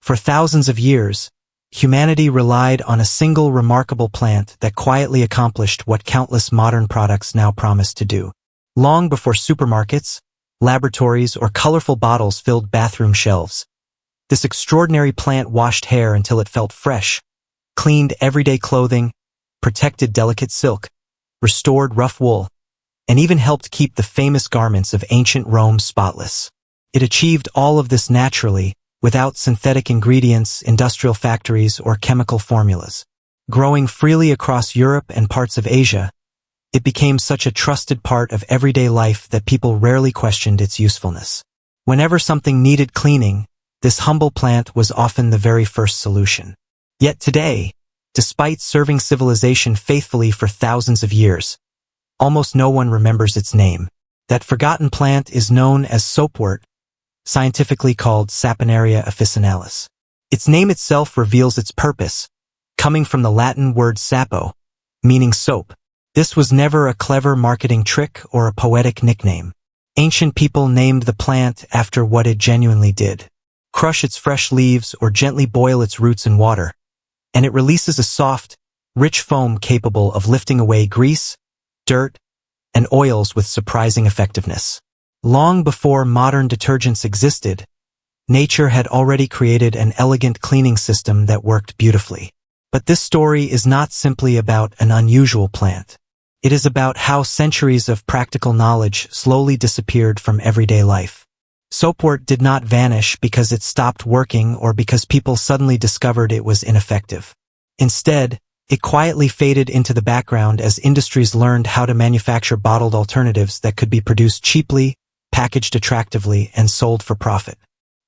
For thousands of years, humanity relied on a single remarkable plant that quietly accomplished what countless modern products now promise to do. Long before supermarkets, laboratories, or colorful bottles filled bathroom shelves, this extraordinary plant washed hair until it felt fresh, cleaned everyday clothing, protected delicate silk, restored rough wool, and even helped keep the famous garments of ancient Rome spotless. It achieved all of this naturally, without synthetic ingredients, industrial factories, or chemical formulas. Growing freely across Europe and parts of Asia, it became such a trusted part of everyday life that people rarely questioned its usefulness. Whenever something needed cleaning, this humble plant was often the very first solution. Yet today, despite serving civilization faithfully for thousands of years, almost no one remembers its name. That forgotten plant is known as soapwort, scientifically called Saponaria officinalis. Its name itself reveals its purpose, coming from the Latin word sapo, meaning soap. This was never a clever marketing trick or a poetic nickname. Ancient people named the plant after what it genuinely did. Crush its fresh leaves or gently boil its roots in water, and it releases a soft, rich foam capable of lifting away grease, dirt, and oils with surprising effectiveness. Long before modern detergents existed, nature had already created an elegant cleaning system that worked beautifully. But this story is not simply about an unusual plant. It is about how centuries of practical knowledge slowly disappeared from everyday life. Soapwort did not vanish because it stopped working or because people suddenly discovered it was ineffective. Instead, it quietly faded into the background as industries learned how to manufacture bottled alternatives that could be produced cheaply, packaged attractively, and sold for profit.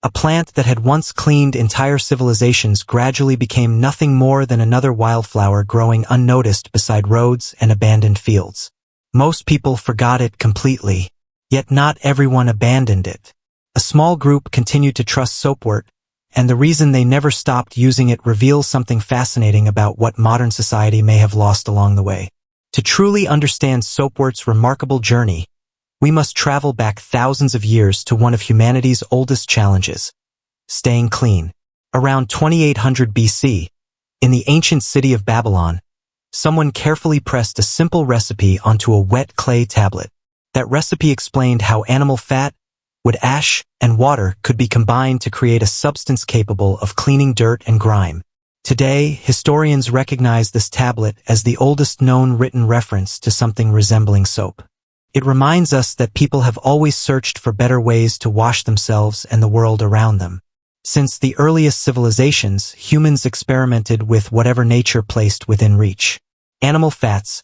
A plant that had once cleaned entire civilizations gradually became nothing more than another wildflower growing unnoticed beside roads and abandoned fields. Most people forgot it completely, yet not everyone abandoned it. A small group continued to trust soapwort, and the reason they never stopped using it reveals something fascinating about what modern society may have lost along the way. To truly understand soapwort's remarkable journey, we must travel back thousands of years to one of humanity's oldest challenges: staying clean. Around 2800 BC, in the ancient city of Babylon, someone carefully pressed a simple recipe onto a wet clay tablet. That recipe explained how animal fat, wood ash, and water could be combined to create a substance capable of cleaning dirt and grime. Today, historians recognize this tablet as the oldest known written reference to something resembling soap. It reminds us that people have always searched for better ways to wash themselves and the world around them. Since the earliest civilizations, humans experimented with whatever nature placed within reach. Animal fats,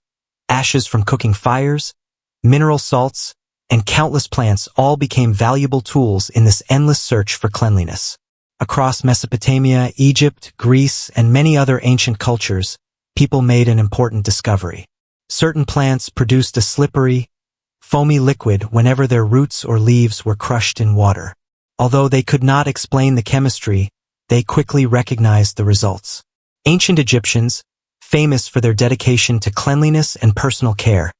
ashes from cooking fires, mineral salts, and countless plants all became valuable tools in this endless search for cleanliness. Across Mesopotamia, Egypt, Greece, and many other ancient cultures, people made an important discovery. Certain plants produced a slippery, foamy liquid whenever their roots or leaves were crushed in water. Although they could not explain the chemistry, they quickly recognized the results. Ancient Egyptians, famous for their dedication to cleanliness and personal care,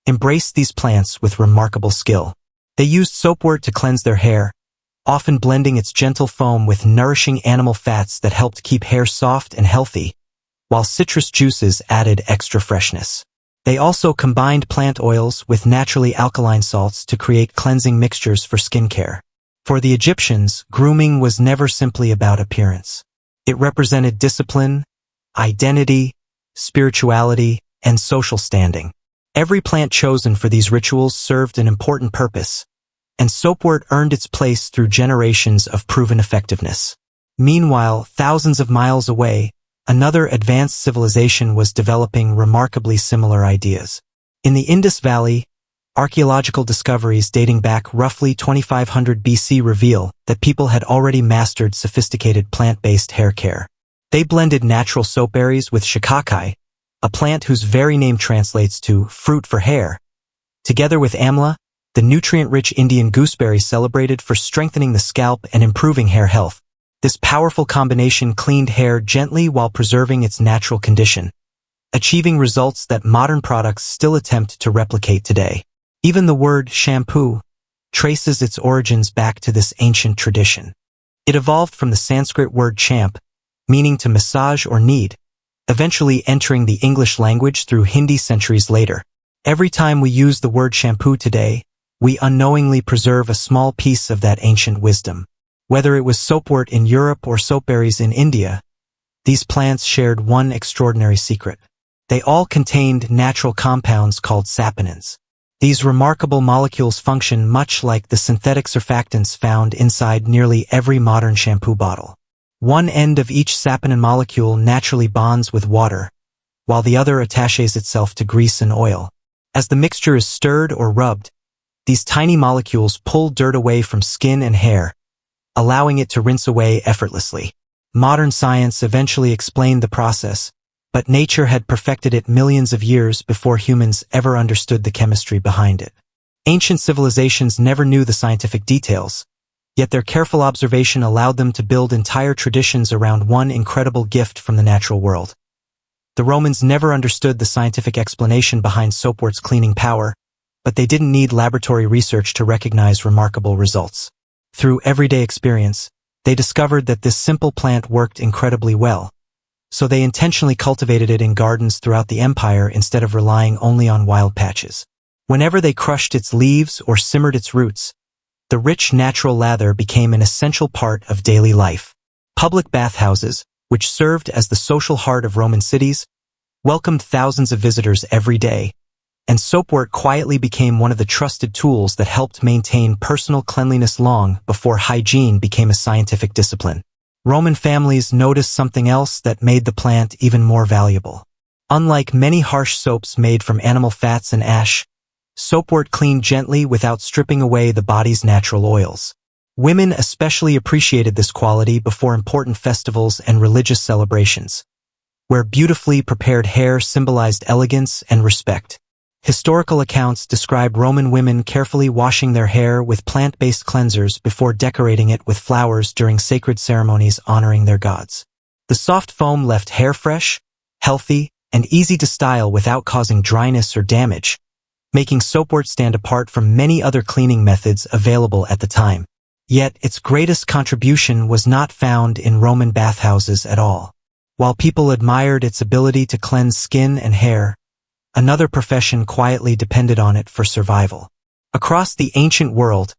embraced these plants with remarkable skill. They used soapwort to cleanse their hair, often blending its gentle foam with nourishing animal fats that helped keep hair soft and healthy, while citrus juices added extra freshness. They also combined plant oils with naturally alkaline salts to create cleansing mixtures for skincare. For the Egyptians, grooming was never simply about appearance. It represented discipline, identity, spirituality, and social standing. Every plant chosen for these rituals served an important purpose, and soapwort earned its place through generations of proven effectiveness. Meanwhile, thousands of miles away, another advanced civilization was developing remarkably similar ideas. In the Indus Valley, archaeological discoveries dating back roughly 2500 BC reveal that people had already mastered sophisticated plant-based hair care. They blended natural soapberries with shikakai, a plant whose very name translates to fruit for hair, together with amla, the nutrient-rich Indian gooseberry celebrated for strengthening the scalp and improving hair health. This powerful combination cleaned hair gently while preserving its natural condition, achieving results that modern products still attempt to replicate today. Even the word shampoo traces its origins back to this ancient tradition. It evolved from the Sanskrit word champ, meaning to massage or knead, eventually entering the English language through Hindi centuries later. Every time we use the word shampoo today, we unknowingly preserve a small piece of that ancient wisdom. Whether it was soapwort in Europe or soapberries in India, these plants shared one extraordinary secret. They all contained natural compounds called saponins. These remarkable molecules function much like the synthetic surfactants found inside nearly every modern shampoo bottle. One end of each saponin molecule naturally bonds with water, while the other attaches itself to grease and oil. As the mixture is stirred or rubbed, these tiny molecules pull dirt away from skin and hair, allowing it to rinse away effortlessly. Modern science eventually explained the process, but nature had perfected it millions of years before humans ever understood the chemistry behind it. Ancient civilizations never knew the scientific details, yet their careful observation allowed them to build entire traditions around one incredible gift from the natural world. The Romans never understood the scientific explanation behind soapwort's cleaning power, but they didn't need laboratory research to recognize remarkable results. Through everyday experience, they discovered that this simple plant worked incredibly well, so they intentionally cultivated it in gardens throughout the empire instead of relying only on wild patches. Whenever they crushed its leaves or simmered its roots, the rich natural lather became an essential part of daily life. Public bathhouses, which served as the social heart of Roman cities, welcomed thousands of visitors every day, and soapwort quietly became one of the trusted tools that helped maintain personal cleanliness long before hygiene became a scientific discipline. Roman families noticed something else that made the plant even more valuable. Unlike many harsh soaps made from animal fats and ash, soapwort cleaned gently without stripping away the body's natural oils. Women especially appreciated this quality before important festivals and religious celebrations, where beautifully prepared hair symbolized elegance and respect. Historical accounts describe Roman women carefully washing their hair with plant-based cleansers before decorating it with flowers during sacred ceremonies honoring their gods. The soft foam left hair fresh, healthy, and easy to style without causing dryness or damage, making soapwort stand apart from many other cleaning methods available at the time. Yet its greatest contribution was not found in Roman bathhouses at all. While people admired its ability to cleanse skin and hair, another profession quietly depended on it for survival. Across the ancient world,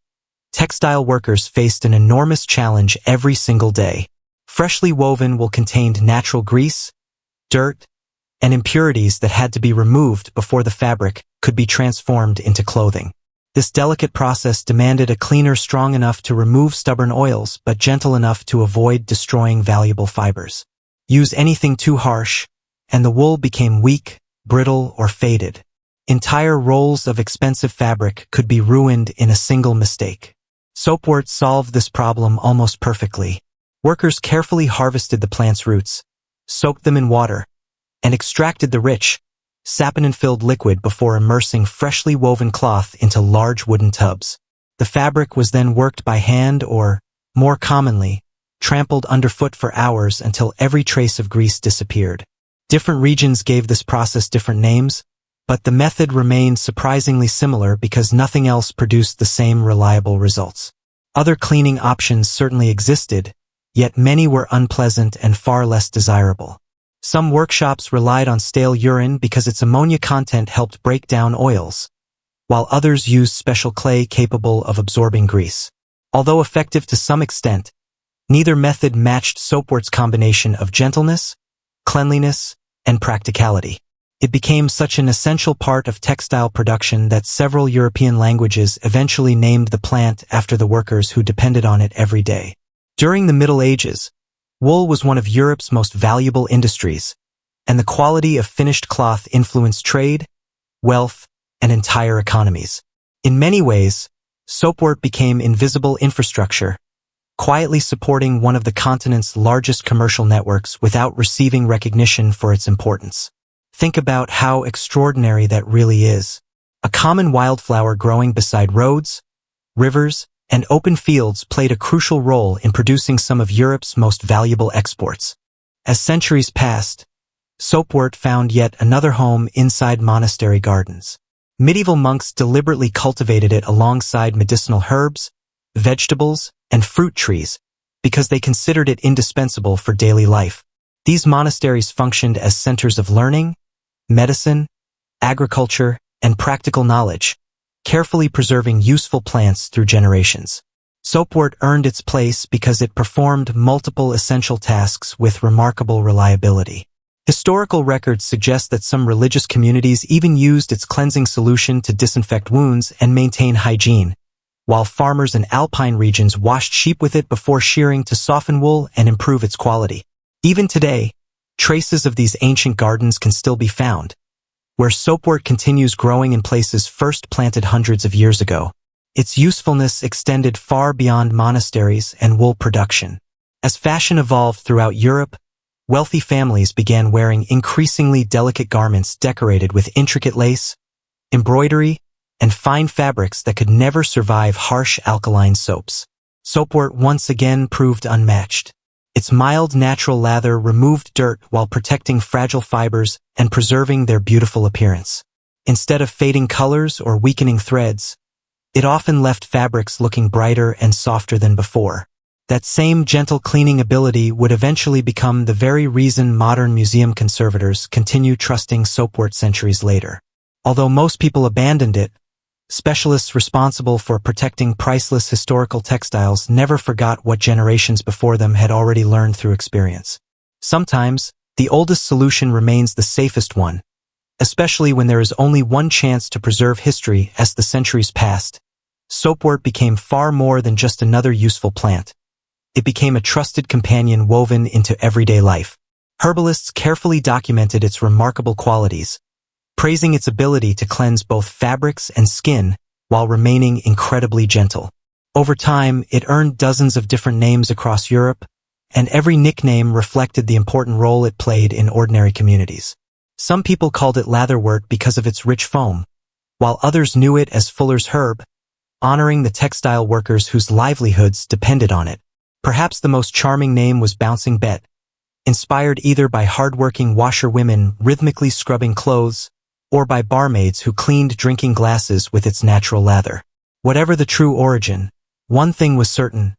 textile workers faced an enormous challenge every single day. Freshly woven wool contained natural grease, dirt, and impurities that had to be removed before the fabric could be transformed into clothing. This delicate process demanded a cleaner strong enough to remove stubborn oils but gentle enough to avoid destroying valuable fibers. Use anything too harsh, and the wool became weak, brittle, or faded. Entire rolls of expensive fabric could be ruined in a single mistake. Soapwort solved this problem almost perfectly. Workers carefully harvested the plant's roots, soaked them in water, and extracted the rich, saponin-filled liquid before immersing freshly woven cloth into large wooden tubs. The fabric was then worked by hand or, more commonly, trampled underfoot for hours until every trace of grease disappeared. Different regions gave this process different names, but the method remained surprisingly similar because nothing else produced the same reliable results. Other cleaning options certainly existed, yet many were unpleasant and far less desirable. Some workshops relied on stale urine because its ammonia content helped break down oils, while others used special clay capable of absorbing grease. Although effective to some extent, neither method matched soapwort's combination of gentleness, cleanliness, and practicality. It became such an essential part of textile production that several European languages eventually named the plant after the workers who depended on it every day. During the Middle Ages, wool was one of Europe's most valuable industries, and the quality of finished cloth influenced trade, wealth, and entire economies. In many ways, soapwort became invisible infrastructure, quietly supporting one of the continent's largest commercial networks without receiving recognition for its importance. Think about how extraordinary that really is. A common wildflower growing beside roads, rivers, and open fields played a crucial role in producing some of Europe's most valuable exports. As centuries passed, soapwort found yet another home inside monastery gardens. Medieval monks deliberately cultivated it alongside medicinal herbs, vegetables, and fruit trees, because they considered it indispensable for daily life. These monasteries functioned as centers of learning, medicine, agriculture, and practical knowledge, carefully preserving useful plants through generations. Soapwort earned its place because it performed multiple essential tasks with remarkable reliability. Historical records suggest that some religious communities even used its cleansing solution to disinfect wounds and maintain hygiene, while farmers in alpine regions washed sheep with it before shearing to soften wool and improve its quality. Even today, traces of these ancient gardens can still be found, where soapwort continues growing in places first planted hundreds of years ago. Its usefulness extended far beyond monasteries and wool production. As fashion evolved throughout Europe, wealthy families began wearing increasingly delicate garments decorated with intricate lace, embroidery, and fine fabrics that could never survive harsh alkaline soaps. Soapwort once again proved unmatched. Its mild natural lather removed dirt while protecting fragile fibers and preserving their beautiful appearance. Instead of fading colors or weakening threads, it often left fabrics looking brighter and softer than before. That same gentle cleaning ability would eventually become the very reason modern museum conservators continue trusting soapwort centuries later. Although most people abandoned it, specialists responsible for protecting priceless historical textiles never forgot what generations before them had already learned through experience. Sometimes, the oldest solution remains the safest one, especially when there is only one chance to preserve history. As the centuries passed, soapwort became far more than just another useful plant. It became a trusted companion woven into everyday life. Herbalists carefully documented its remarkable qualities, praising its ability to cleanse both fabrics and skin while remaining incredibly gentle. Over time, it earned dozens of different names across Europe, and every nickname reflected the important role it played in ordinary communities. Some people called it latherwort because of its rich foam, while others knew it as Fuller's herb, honoring the textile workers whose livelihoods depended on it. Perhaps the most charming name was Bouncing Bet, inspired either by hard-working washerwomen rhythmically scrubbing clothes, or by barmaids who cleaned drinking glasses with its natural lather. Whatever the true origin, one thing was certain: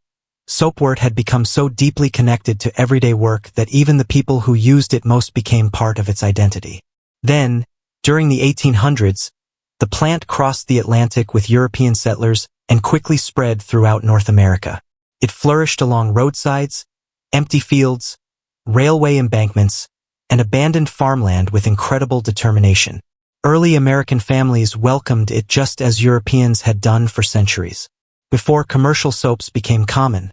soapwort had become so deeply connected to everyday work that even the people who used it most became part of its identity. Then, during the 1800s, the plant crossed the Atlantic with European settlers and quickly spread throughout North America. It flourished along roadsides, empty fields, railway embankments, and abandoned farmland with incredible determination. Early American families welcomed it just as Europeans had done for centuries. Before commercial soaps became common,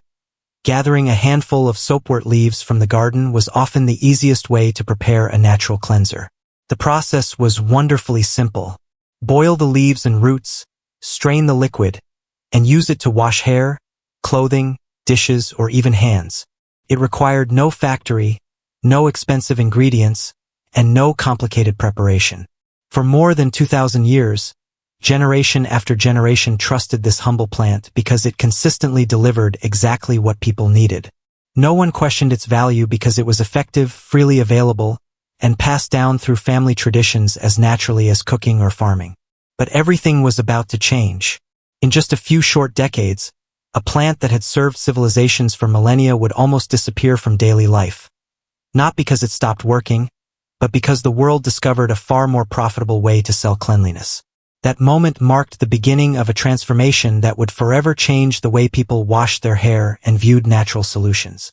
gathering a handful of soapwort leaves from the garden was often the easiest way to prepare a natural cleanser. The process was wonderfully simple. Boil the leaves and roots, strain the liquid, and use it to wash hair, clothing, dishes, or even hands. It required no factory, no expensive ingredients, and no complicated preparation. For more than 2,000 years, generation after generation trusted this humble plant because it consistently delivered exactly what people needed. No one questioned its value because it was effective, freely available, and passed down through family traditions as naturally as cooking or farming. But everything was about to change. In just a few short decades, a plant that had served civilizations for millennia would almost disappear from daily life. Not because it stopped working, but because the world discovered a far more profitable way to sell cleanliness. That moment marked the beginning of a transformation that would forever change the way people washed their hair and viewed natural solutions.